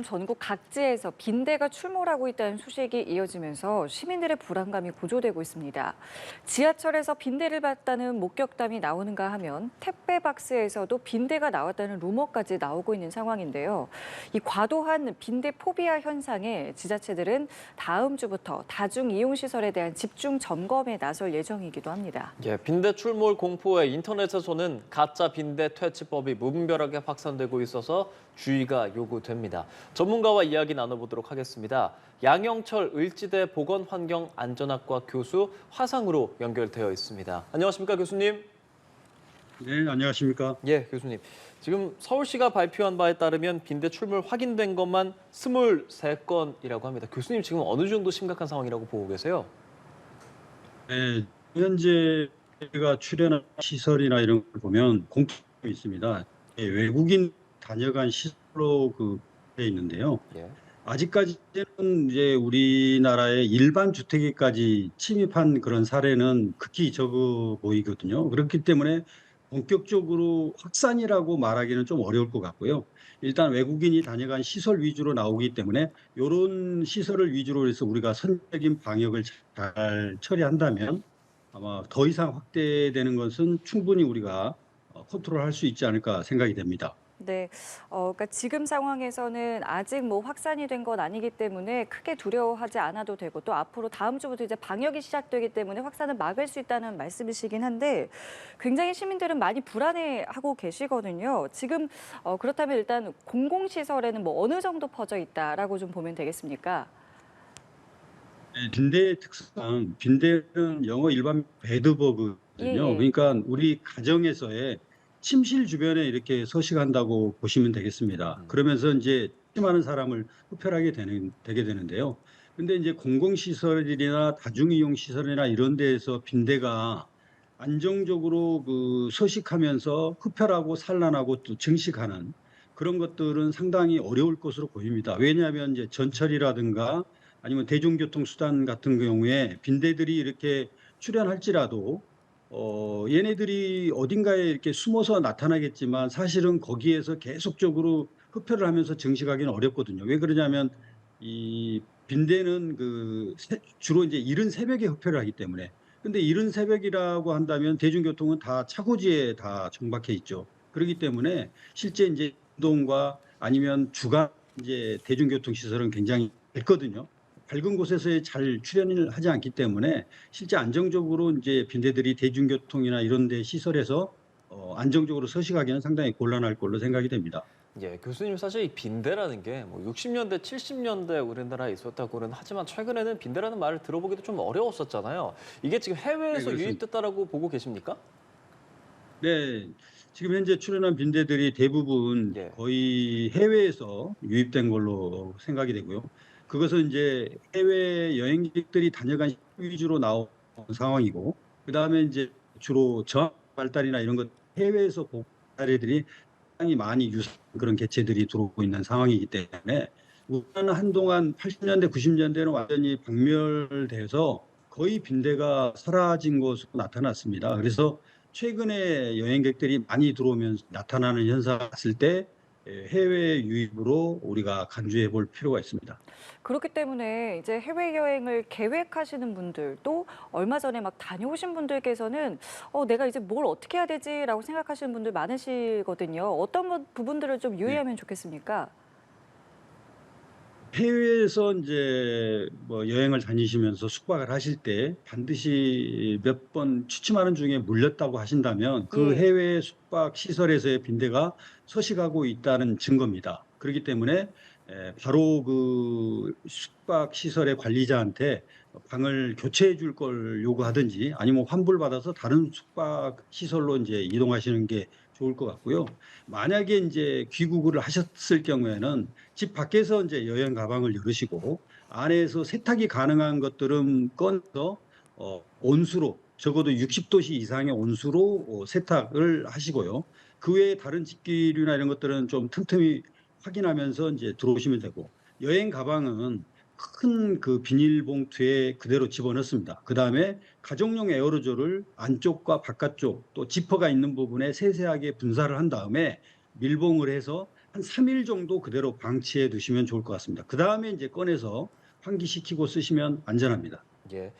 전국 각지에서 빈대가 출몰하고 있다는 소식이 이어지면서 시민들의 불안감이 고조되고 있습니다. 지하철에서 빈대를 봤다는 목격담이 나오는가 하면 택배 박스에서도 빈대가 나왔다는 루머까지 나오고 있는 상황인데요. 이 과도한 빈대 포비아 현상에 지자체들은 다음 주부터 다중이용시설에 대한 집중 점검에 나설 예정이기도 합니다. 예, 빈대 출몰 공포에 인터넷에서는 가짜 빈대 퇴치법이 무분별하게 확산되고 있어서 주의가 요구됩니다. 전문가와 이야기 나눠보도록 하겠습니다. 양영철 을지대 보건환경안전학과 교수 화상으로 연결되어 있습니다. 안녕하십니까, 교수님? 네, 안녕하십니까? 예, 교수님. 지금 서울시가 발표한 바에 따르면 빈대 출몰 확인된 것만 23건이라고 합니다. 교수님 지금 어느 정도 심각한 상황이라고 보고 계세요? 네, 현재 가 출연한 시설이나 이런 걸 보면 공통점이 있습니다. 예, 외국인 다녀간 시설로 돼 있는데요. 예. 아직까지는 이제 우리나라의 일반 주택에까지 침입한 그런 사례는 극히 적어 보이거든요. 그렇기 때문에 본격적으로 확산이라고 말하기는 좀 어려울 것 같고요. 일단 외국인이 다녀간 시설 위주로 나오기 때문에 이런 시설을 위주로 해서 우리가 선제적인 방역을 잘 처리한다면 아마 더 이상 확대되는 것은 충분히 우리가 컨트롤할 수 있지 않을까 생각이 됩니다. 네, 그러니까 지금 상황에서는 아직 뭐 확산이 된 건 아니기 때문에 크게 두려워하지 않아도 되고 또 앞으로 다음 주부터 이제 방역이 시작되기 때문에 확산을 막을 수 있다는 말씀이시긴 한데 굉장히 시민들은 많이 불안해하고 계시거든요. 지금 그렇다면 일단 공공시설에는 뭐 어느 정도 퍼져 있다라고 좀 보면 되겠습니까? 네, 빈대의 특성, 빈대는 영어 일반 예, 베드버그거든요. 예. 그러니까 우리 가정에서의 침실 주변에 이렇게 서식한다고 보시면 되겠습니다. 그러면서 이제 침하는 사람을 흡혈하게 되게 되는데요. 근데 이제 공공시설이나 다중이용시설이나 이런 데에서 빈대가 안정적으로 서식하면서 흡혈하고 산란하고 또 증식하는 그런 것들은 상당히 어려울 것으로 보입니다. 왜냐하면 이제 전철이라든가 아니면 대중교통 수단 같은 경우에 빈대들이 이렇게 출현할지라도 얘네들이 어딘가에 이렇게 숨어서 나타나겠지만 사실은 거기에서 계속적으로 흡혈을 하면서 증식하기는 어렵거든요. 왜 그러냐면 이 빈대는 주로 이제 이른 새벽에 흡혈을 하기 때문에. 근데 이른 새벽이라고 한다면 대중교통은 다 차고지에 다 정박해 있죠. 그렇기 때문에 실제 이제 운동과 아니면 주간 이제 대중교통 시설은 굉장히 밝거든요. 밝은 곳에서 잘 출현을 하지 않기 때문에 실제 안정적으로 이제 빈대들이 대중교통이나 이런 데 시설에서 안정적으로 서식하기는 상당히 곤란할 걸로 생각이 됩니다. 예, 교수님 사실 이 빈대라는 게 뭐 60년대, 70년대 우리나라에 있었다고는 하지만 최근에는 빈대라는 말을 들어보기도 좀 어려웠었잖아요. 이게 지금 네, 해외에서 그렇습니다. 유입됐다라고 보고 계십니까? 네, 지금 현재 출현한 빈대들이 대부분 예. 거의 해외에서 유입된 걸로 생각이 되고요. 그것은 이제 해외 여행객들이 다녀간 위주로 나온 상황이고, 그 다음에 이제 주로 저항 발달이나 이런 것 해외에서 본 사례들이 상당히 많이 유사한 그런 개체들이 들어오고 있는 상황이기 때문에 우리나라는 한동안 80년대, 90년대는 완전히 박멸돼서 거의 빈대가 사라진 것으로 나타났습니다. 그래서 최근에 여행객들이 많이 들어오면서 나타나는 현상을 봤을 때 해외 유입으로 우리가 간주해 볼 필요가 있습니다. 그렇기 때문에 이제 해외여행을 계획하시는 분들도 얼마 전에 막 다녀오신 분들께서는 내가 이제 뭘 어떻게 해야 되지라고 생각하시는 분들 많으시거든요. 어떤 부분들을 좀 네. 유의하면 좋겠습니까? 해외에서 이제 뭐 여행을 다니시면서 숙박을 하실 때 반드시 몇 번 취침하는 중에 물렸다고 하신다면 그 예. 해외 숙박 시설에서의 빈대가 서식하고 있다는 증거입니다. 그렇기 때문에 바로 그 숙박 시설의 관리자한테 방을 교체해 줄 걸 요구하든지 아니면 환불받아서 다른 숙박 시설로 이제 이동하시는 게 좋을 것 같고요. 만약에 이제 귀국을 하셨을 경우에는 집 밖에서 이제 여행 가방을 열으시고 안에서 세탁이 가능한 것들은 꺼내서 온수로 적어도 60도씨 이상의 온수로 세탁을 하시고요. 그 외에 다른 집기류나 이런 것들은 좀 틈틈이 확인하면서 이제 들어오시면 되고 여행 가방은 큰 그 비닐봉투에 그대로 집어넣습니다. 그 다음에 가정용 에어로졸을 안쪽과 바깥쪽 또 지퍼가 있는 부분에 세세하게 분사를 한 다음에 밀봉을 해서 한 3일 정도 그대로 방치해 두시면 좋을 것 같습니다. 그다음에 이제 꺼내서 환기시키고 쓰시면 안전합니다. 예.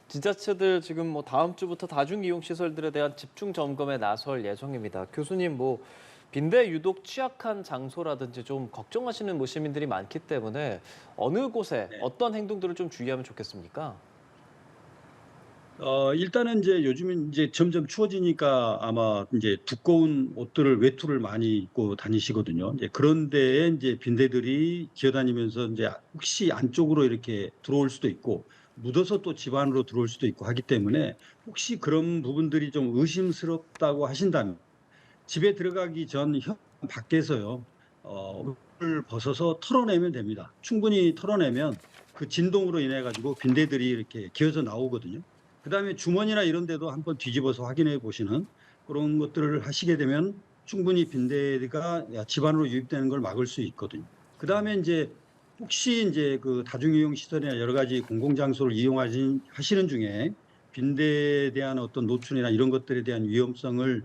지자체들 지금 뭐 다음 주부터 다중이용 시설들에 대한 집중 점검에 나설 예정입니다. 교수님, 뭐 빈대 유독 취약한 장소라든지 좀 걱정하시는 뭐 시민들이 많기 때문에 어느 곳에 네. 어떤 행동들을 좀 주의하면 좋겠습니까? 일단은 이제 요즘은 이제 점점 추워지니까 아마 이제 두꺼운 옷들을 외투를 많이 입고 다니시거든요. 이제 그런 데에 이제 빈대들이 기어다니면서 이제 혹시 안쪽으로 이렇게 들어올 수도 있고 묻어서 또 집 안으로 들어올 수도 있고 하기 때문에 혹시 그런 부분들이 좀 의심스럽다고 하신다면 집에 들어가기 전 밖에서요, 옷을 벗어서 털어내면 됩니다. 충분히 털어내면 그 진동으로 인해 가지고 빈대들이 이렇게 기어서 나오거든요. 그다음에 주머니나 이런 데도 한번 뒤집어서 확인해 보시는 그런 것들을 하시게 되면 충분히 빈대가 집 안으로 유입되는 걸 막을 수 있거든요. 그다음에 이제 혹시 이제 그 다중이용 시설이나 여러 가지 공공장소를 하시는 중에 빈대에 대한 어떤 노출이나 이런 것들에 대한 위험성을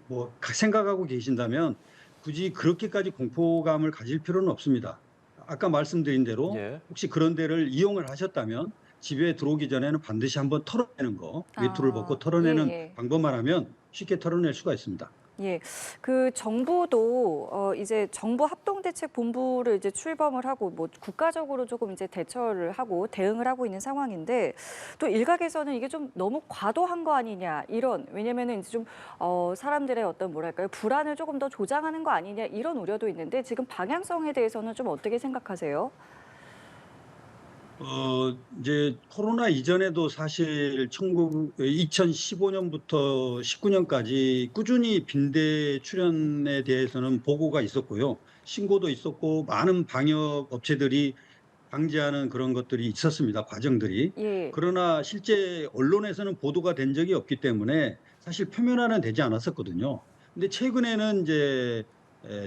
뭐 생각하고 계신다면 굳이 그렇게까지 공포감을 가질 필요는 없습니다. 아까 말씀드린 대로 예. 혹시 그런 데를 이용을 하셨다면 집에 들어오기 전에는 반드시 한번 털어내는 거, 외투를 벗고 예, 털어내는 예. 방법만 하면 쉽게 털어낼 수가 있습니다. 예, 그 정부도 이제 정부 합동대책본부를 이제 출범을 하고 뭐 국가적으로 조금 이제 대처를 하고 대응을 하고 있는 상황인데 또 일각에서는 이게 좀 너무 과도한 거 아니냐 이런 왜냐면은 이제 좀 사람들의 어떤 뭐랄까요 불안을 조금 더 조장하는 거 아니냐 이런 우려도 있는데 지금 방향성에 대해서는 좀 어떻게 생각하세요? 이제 코로나 이전에도 사실 2015년부터 19년까지 꾸준히 빈대 출현에 대해서는 보고가 있었고요. 신고도 있었고 많은 방역 업체들이 방지하는 그런 것들이 있었습니다. 과정들이. 예. 그러나 실제 언론에서는 보도가 된 적이 없기 때문에 사실 표면화는 되지 않았었거든요. 근데 최근에는 이제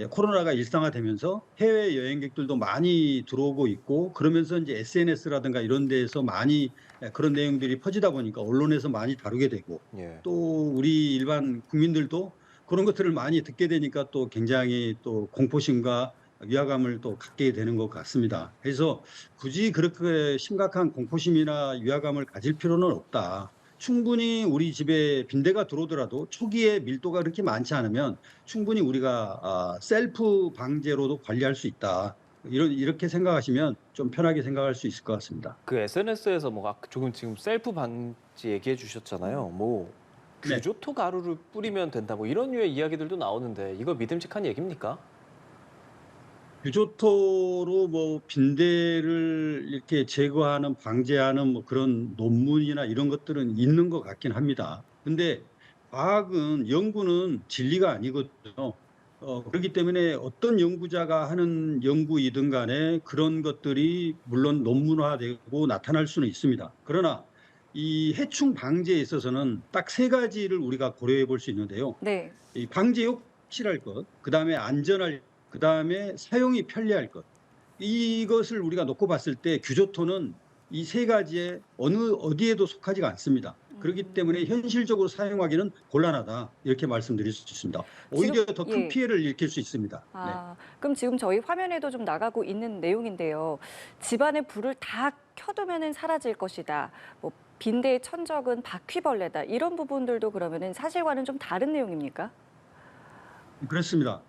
코로나가 일상화되면서 해외 여행객들도 많이 들어오고 있고 그러면서 이제 SNS라든가 이런 데에서 많이 그런 내용들이 퍼지다 보니까 언론에서 많이 다루게 되고 예. 또 우리 일반 국민들도 그런 것들을 많이 듣게 되니까 또 굉장히 또 공포심과 위화감을 또 갖게 되는 것 같습니다. 그래서 굳이 그렇게 심각한 공포심이나 위화감을 가질 필요는 없다. 충분히 우리 집에 빈대가 들어오더라도 초기에 밀도가 그렇게 많지 않으면 충분히 우리가 셀프 방제로도 관리할 수 있다. 이렇게 생각하시면 좀 편하게 생각할 수 있을 것 같습니다. 그 SNS에서 뭐 조금 지금 셀프 방지 얘기해 주셨잖아요. 뭐 네. 규조토 가루를 뿌리면 된다 뭐 이런 류의 이야기들도 나오는데 이거 믿음직한 얘기입니까? 규조토로 뭐 빈대를 이렇게 제거하는 방제하는 뭐 그런 논문이나 이런 것들은 있는 것 같긴 합니다. 근데 과학은 연구는 진리가 아니거든요. 그렇기 때문에 어떤 연구자가 하는 연구이든 간에 그런 것들이 물론 논문화되고 나타날 수는 있습니다. 그러나 이 해충 방제에 있어서는 딱 세 가지를 우리가 고려해 볼 수 있는데요. 네. 이 방제욕 확실할 것, 그다음에 안전할, 그다음에 사용이 편리할 것. 이것을 우리가 놓고 봤을 때 규조토는 이 세 가지에 어디에도 속하지가 않습니다. 그렇기 때문에 현실적으로 사용하기는 곤란하다. 이렇게 말씀드릴 수 있습니다. 지금 오히려 더 큰 예. 피해를 일으킬 수 있습니다. 네. 그럼 지금 저희 화면에도 좀 나가고 있는 내용인데요. 집안에 불을 다 켜두면은 사라질 것이다. 뭐 빈대의 천적은 바퀴벌레다. 이런 부분들도 그러면은 사실과는 좀 다른 내용입니까? 그렇습니다.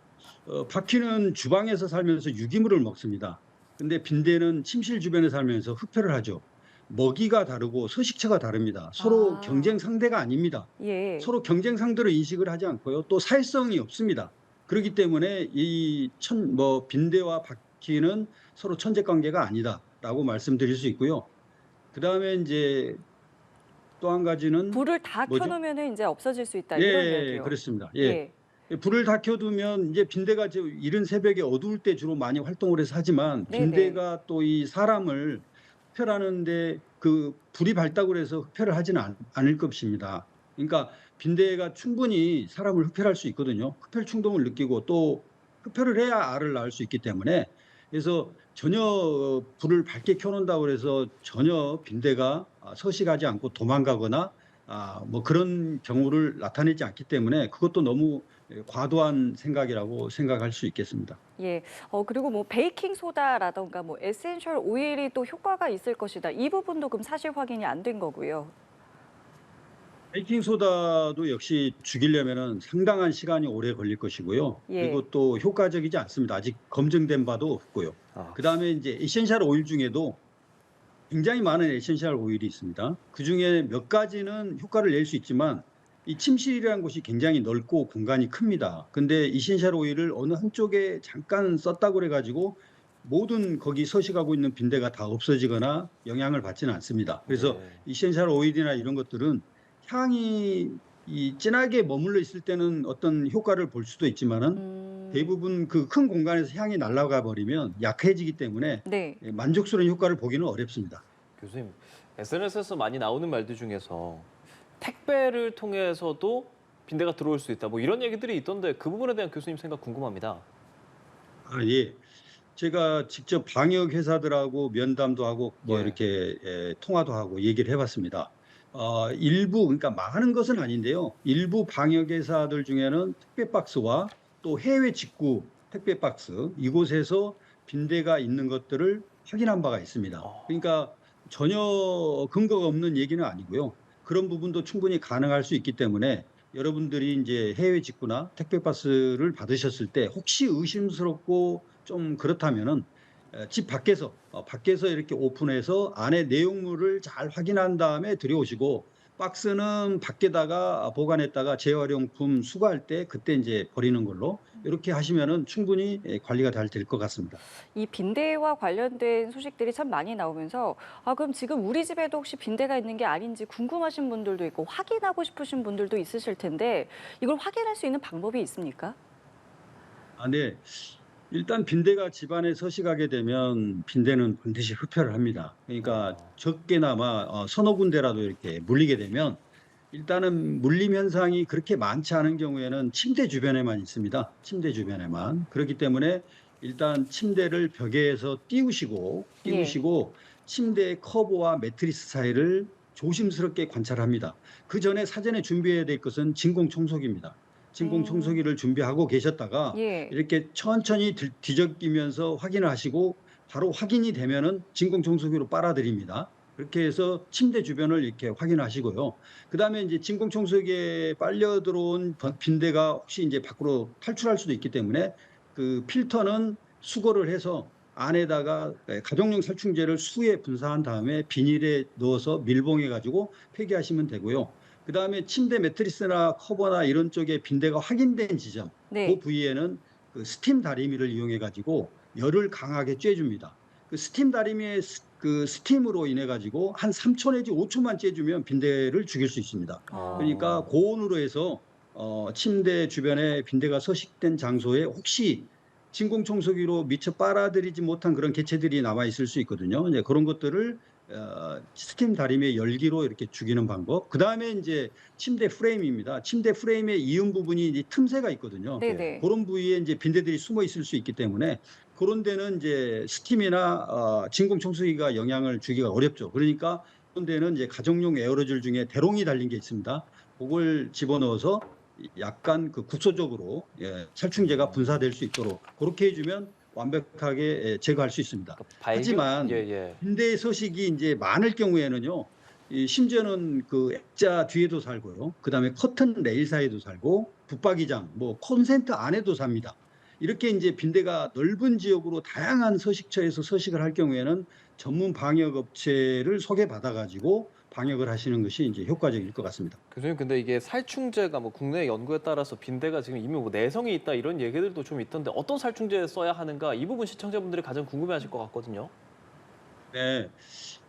바퀴는 주방에서 살면서 유기물을 먹습니다. 근데 빈대는 침실 주변에 살면서 흡혈을 하죠. 먹이가 다르고 서식처가 다릅니다. 서로 경쟁 아, 상대가 아닙니다. 예. 서로 경쟁 상대로 인식을 하지 않고요. 또 사회성이 없습니다. 그렇기 때문에 빈대와 바퀴는 서로 천적 관계가 아니다라고 말씀드릴 수 있고요. 그다음에 이제 또 한 가지는 불을 다 뭐죠? 켜놓으면은 이제 없어질 수 있다. 이런 예, 이야기요. 그렇습니다. 예. 예. 불을 다 켜두면 이제 빈대가 이른 새벽에 어두울 때 주로 많이 활동을 해서 하지만 네네. 빈대가 또 이 사람을 흡혈하는데 그 불이 밝다고 해서 흡혈을 하지는 않을 것입니다. 그러니까 빈대가 충분히 사람을 흡혈할 수 있거든요. 흡혈 충동을 느끼고 또 흡혈을 해야 알을 낳을 수 있기 때문에 그래서 전혀 불을 밝게 켜놓는다고 해서 전혀 빈대가 서식하지 않고 도망가거나 뭐 그런 경우를 나타내지 않기 때문에 그것도 너무 과도한 생각이라고 생각할 수 있겠습니다. 예. 그리고 뭐 베이킹 소다라던가 뭐 에센셜 오일이 또 효과가 있을 것이다. 이 부분도 그럼 사실 확인이 안 된 거고요. 베이킹 소다도 역시 죽이려면은 상당한 시간이 오래 걸릴 것이고요. 예. 그리고 또 효과적이지 않습니다. 아직 검증된 바도 없고요. 아, 그다음에 이제 에센셜 오일 중에도 굉장히 많은 에센셜 오일이 있습니다. 그중에 몇 가지는 효과를 낼 수 있지만 이 침실이라는 곳이 굉장히 넓고 공간이 큽니다. 근데 에센셜 오일을 어느 한쪽에 잠깐 썼다고 그래가지고 모든 거기 서식하고 있는 빈대가 다 없어지거나 영향을 받지는 않습니다. 그래서 네. 에센셜 오일이나 이런 것들은 향이 진하게 머물러 있을 때는 어떤 효과를 볼 수도 있지만은 대부분 그 큰 공간에서 향이 날아가 버리면 약해지기 때문에 네. 만족스러운 효과를 보기는 어렵습니다. 교수님, SNS에서 많이 나오는 말들 중에서 택배를 통해서도 빈대가 들어올 수 있다. 뭐 이런 얘기들이 있던데 그 부분에 대한 교수님 생각 궁금합니다. 예. 제가 직접 방역 회사들하고 면담도 하고 뭐 예. 이렇게 통화도 하고 얘기를 해봤습니다. 일부 그러니까 많은 것은 아닌데요. 일부 방역 회사들 중에는 택배 박스와 또 해외 직구 택배 박스 이곳에서 빈대가 있는 것들을 확인한 바가 있습니다. 그러니까 전혀 근거가 없는 얘기는 아니고요. 그런 부분도 충분히 가능할 수 있기 때문에 여러분들이 이제 해외 직구나 택배 박스를 받으셨을 때 혹시 의심스럽고 좀 그렇다면은 집 밖에서 이렇게 오픈해서 안에 내용물을 잘 확인한 다음에 들여오시고 박스는 밖에다가 보관했다가 재활용품 수거할 때 그때 이제 버리는 걸로 이렇게 하시면은 충분히 관리가 잘 될 것 같습니다. 이 빈대와 관련된 소식들이 참 많이 나오면서 그럼 지금 우리 집에도 혹시 빈대가 있는 게 아닌지 궁금하신 분들도 있고 확인하고 싶으신 분들도 있으실 텐데 이걸 확인할 수 있는 방법이 있습니까? 네. 일단 빈대가 집안에 서식하게 되면 빈대는 반드시 흡혈을 합니다. 그러니까 적게나마 서너 군데라도 이렇게 물리게 되면 일단은 물림 현상이 그렇게 많지 않은 경우에는 침대 주변에만 있습니다. 침대 주변에만. 그렇기 때문에 일단 침대를 벽에서 예. 띄우시고 침대의 커버와 매트리스 사이를 조심스럽게 관찰합니다. 그 전에 사전에 준비해야 될 것은 진공 청소기입니다. 진공 청소기를 준비하고 계셨다가 예. 이렇게 천천히 뒤적이면서 확인을 하시고 바로 확인이 되면은 진공 청소기로 빨아들입니다. 그렇게 해서 침대 주변을 이렇게 확인하시고요. 그다음에 이제 진공 청소기에 빨려 들어온 빈대가 혹시 이제 밖으로 탈출할 수도 있기 때문에 그 필터는 수거를 해서 안에다가 가정용 살충제를 수에 분사한 다음에 비닐에 넣어서 밀봉해 가지고 폐기하시면 되고요. 그다음에 침대 매트리스나 커버나 이런 쪽에 빈대가 확인된 지점, 네. 그 부위에는 그 스팀 다리미를 이용해 가지고 열을 강하게 쬐줍니다. 그 스팀 다리미의 그 스팀으로 인해 가지고 한 3초 내지 5초만 쬐주면 빈대를 죽일 수 있습니다. 그러니까 고온으로 해서 침대 주변에 빈대가 서식된 장소에 혹시 진공 청소기로 미처 빨아들이지 못한 그런 개체들이 남아 있을 수 있거든요. 이제 그런 것들을 스팀 다리미의 열기로 이렇게 죽이는 방법. 그 다음에 이제 침대 프레임입니다. 침대 프레임의 이음 부분이 이제 틈새가 있거든요. 네네. 그런 부위에 이제 빈대들이 숨어 있을 수 있기 때문에 그런 데는 이제 스팀이나 진공 청소기가 영향을 주기가 어렵죠. 그러니까 그런 데는 이제 가정용 에어로졸 중에 대롱이 달린 게 있습니다. 그걸 집어넣어서 약간 그 국소적으로 살충제가 분사될 수 있도록 그렇게 해주면 완벽하게 제거할 수 있습니다. 하지만 예. 빈대의 서식이 이제 많을 경우에는요, 심지어는 그 액자 뒤에도 살고요, 그 다음에 커튼 레일 사이에도 살고, 붙박이장, 뭐 콘센트 안에도 삽니다. 이렇게 이제 빈대가 넓은 지역으로 다양한 서식처에서 서식을 할 경우에는 전문 방역 업체를 소개받아가지고 방역을 하시는 것이 이제 효과적일 것 같습니다. 교수님, 근데 이게 살충제가 뭐 국내 연구에 따라서 빈대가 지금 이미 뭐 내성이 있다 이런 얘기들도 좀 있던데 어떤 살충제 써야 하는가 이 부분 시청자분들이 가장 궁금해하실 것 같거든요. 네.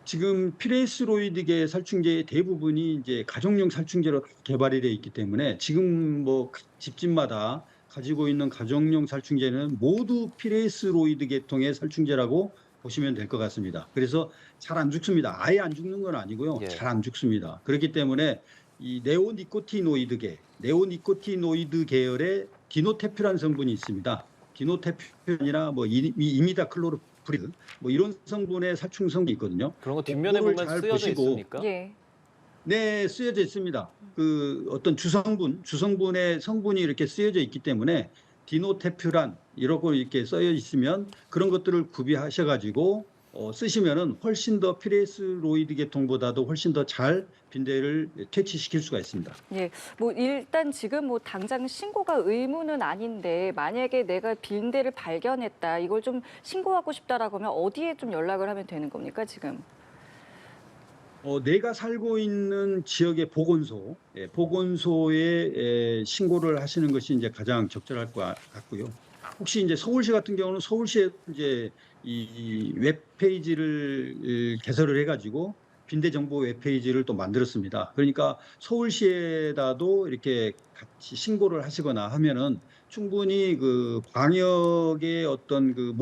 지금 피레스로이드계 살충제의 대부분이 이제 가정용 살충제로 개발이 되어 있기 때문에 지금 뭐 집집마다 가지고 있는 가정용 살충제는 모두 피레스로이드 계통의 살충제라고 보시면 될 것 같습니다. 그래서 잘 안 죽습니다. 아예 안 죽는 건 아니고요. 예. 잘 안 죽습니다. 그렇기 때문에 이 네오니코티노이드 계열의 디노테퓨란 성분이 있습니다. 디노테퓨란이나 뭐 이미다클로르프리드 뭐 이런 성분의 살충성이 있거든요. 그런 거 뒷면에 그거를 보면 잘 쓰여져 보시고, 있습니까? 예. 네, 쓰여져 있습니다. 그 어떤 주성분의 성분이 이렇게 쓰여져 있기 때문에 디노테퓨란 이러고 이렇게 써여 있으면 그런 것들을 구비하셔가지고 쓰시면은 훨씬 더 피레스로이드 계통보다도 훨씬 더 잘 빈대를 퇴치시킬 수가 있습니다. 예, 뭐 일단 지금 뭐 당장 신고가 의무는 아닌데 만약에 내가 빈대를 발견했다, 이걸 좀 신고하고 싶다라고 하면 어디에 좀 연락을 하면 되는 겁니까, 지금? 내가 살고 있는 지역의 보건소, 보건소에 신고를 하시는 것이 이제 가장 적절할 것 같고요. 혹시 이제 서울시 같은 경우는 서울시에 이제 이 웹페이지를 개설을 해가지고 빈대 정보 웹페이지를 또 만들었습니다. 그러니까 서울시에다도 이렇게 같이 신고를 하시거나 하면은 충분히 그 방역의 어떤 그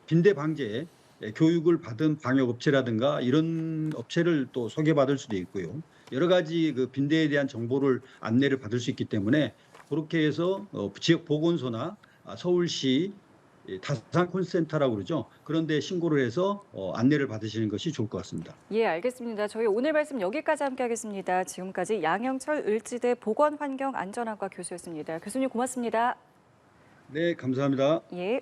빈대 방제 교육을 받은 방역 업체라든가 이런 업체를 또 소개받을 수도 있고요. 여러 가지 그 빈대에 대한 정보를 안내를 받을 수 있기 때문에 그렇게 해서 지역 보건소나 서울시 다산 콜센터라고 그러죠. 그런데 신고를 해서 안내를 받으시는 것이 좋을 것 같습니다. 예, 알겠습니다. 저희 오늘 말씀 여기까지 함께하겠습니다. 지금까지 양영철 을지대 보건환경안전학과 교수였습니다. 교수님 고맙습니다. 네, 감사합니다. 예.